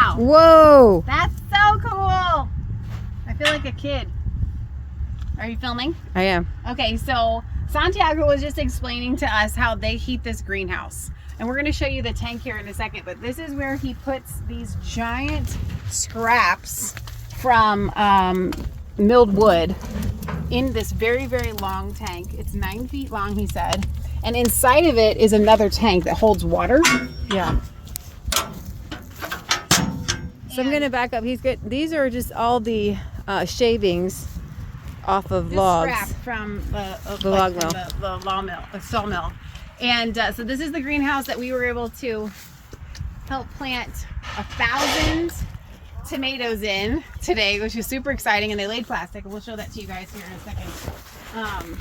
Wow. Whoa. That's so cool. I feel like a kid. Are you filming? I am. Okay, so Santiago was just explaining to us how they heat this greenhouse. And we're going to show you the tank here in a second, but this is where he puts these giant scraps from milled wood in this very, very long tank. It's 9 feet long, he said. And inside of it is another tank that holds water. Yeah. So I'm going to back up. He's good. These are just all the shavings off of logs. Scrap from the log mill. The law mill, the sawmill. And so this is the greenhouse that we were able to help plant 1,000 tomatoes in today, which is super exciting. And they laid plastic, and we'll show that to you guys here in a second.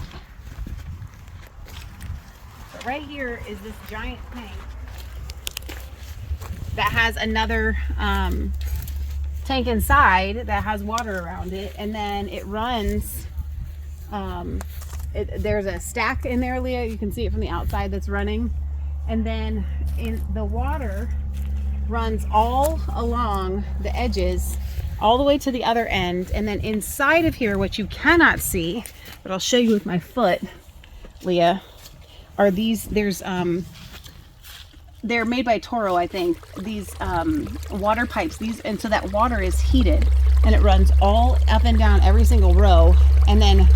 But right here is this giant tank that has another tank inside that has water around it, and then it runs. There's a stack in there, Leah. You can see it from the outside that's running, and then in the water runs all along the edges all the way to the other end, and then inside of here, which you cannot see, but I'll show you with my foot, Leah, are these. They're made by Toro, I think. These water pipes. And so that water is heated, and it runs all up and down every single row, and then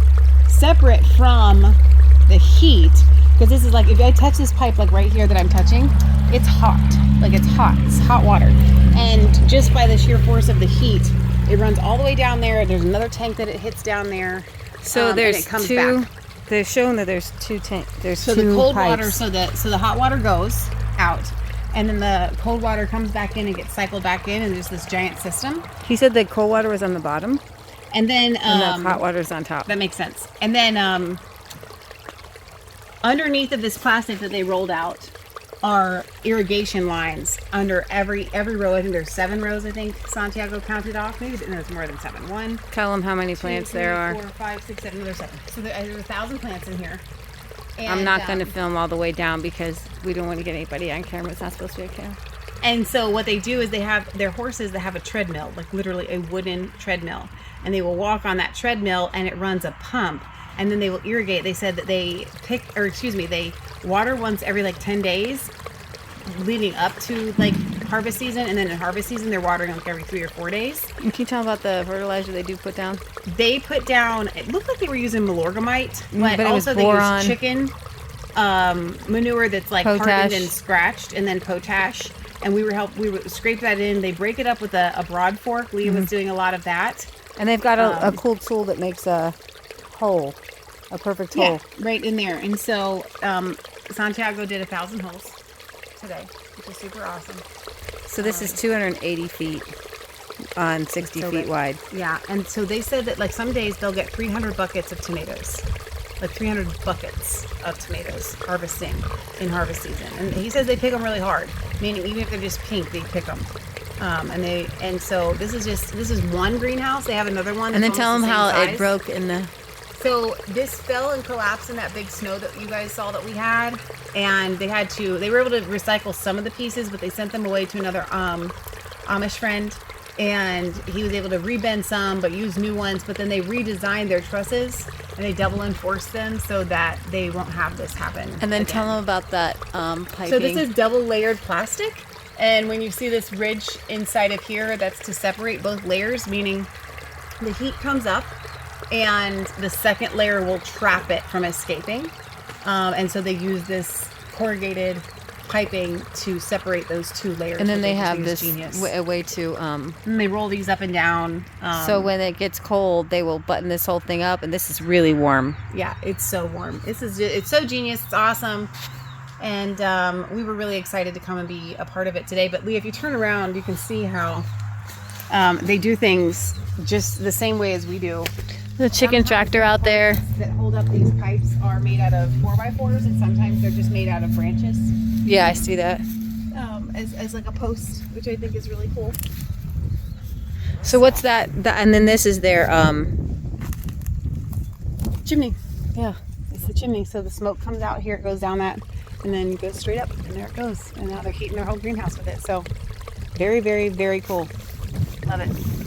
separate from the heat. Because this is like, if I touch this pipe, like right here that I'm touching, it's hot. Like it's hot. It's hot water. And just by the sheer force of the heat, it runs all the way down there. There's another tank that it hits down there. So there's and it comes two. Back. They're showing that there's two tanks. There's so two the cold pipes. water, so the hot water goes out, and then the cold water comes back in and gets cycled back in, and there's this giant system. He said the cold water was on the bottom, and then and the hot water's on top. That makes sense. And then underneath of this plastic that they rolled out are irrigation lines under every row. I think there's 7 rows. I think Santiago counted off. Maybe there's more than 7. 1. Tell them how many plants there are. 4, 5, 6, 7. There's 7. So there's 1,000 plants in here. And, I'm not going to film all the way down because we don't want to get anybody on camera. It's not supposed to be on camera. And so what they do is they have their horses that have a treadmill, like literally a wooden treadmill. And they will walk on that treadmill, and it runs a pump. And then they will irrigate. They said that they they water once every like 10 days leading up to like harvest season. And then in harvest season, they're watering like every 3 or 4 days. And can you tell about the fertilizer they do put down? They put down, it looked like they were using Milorgamite, but also they boron. use chicken manure that's like Potash. hardened and scratched, and then potash. And we would scrape that in. They break it up with a broad fork. Leah was doing a lot of that. And they've got a cool tool that makes a hole, a perfect hole. Yeah, right in there. And so Santiago did 1,000 holes today, which is super awesome. So this is 280 feet on 60 feet wide. Yeah, and so they said that like some days they'll get 300 buckets of tomatoes. Like 300 buckets of tomatoes harvesting in harvest season. And he says they pick them really hard, meaning even if they're just pink, they pick them. And so this is one greenhouse. They have another one. And then tell them how it broke in the... So this fell and collapsed in that big snow that you guys saw that we had, and they were able to recycle some of the pieces, but they sent them away to another Amish friend, and he was able to rebend some but use new ones. But then they redesigned their trusses and they double enforced them so that they won't have this happen. And then again. tell them about that piping. So this is double layered plastic, and when you see this ridge inside of here, that's to separate both layers, meaning the heat comes up and the second layer will trap it from escaping. And so they use this corrugated piping to separate those 2 layers. And then they have this a way to... and they roll these up and down. So when it gets cold, they will button this whole thing up, and this is really warm. Yeah, it's so warm. It's so genius. It's awesome. And we were really excited to come and be a part of it today. But Leah, if you turn around, you can see how they do things just the same way as we do. The chicken tractor out there. That hold up these pipes are made out of 4x4s, and sometimes they're just made out of branches. Yeah, I see that. As like a post, which I think is really cool. So what's that? And then this is their chimney. Yeah. It's the chimney. So the smoke comes out here, it goes down that, and then goes straight up, and there it goes. And now they're heating their whole greenhouse with it. So Very, very, very cool. Love it.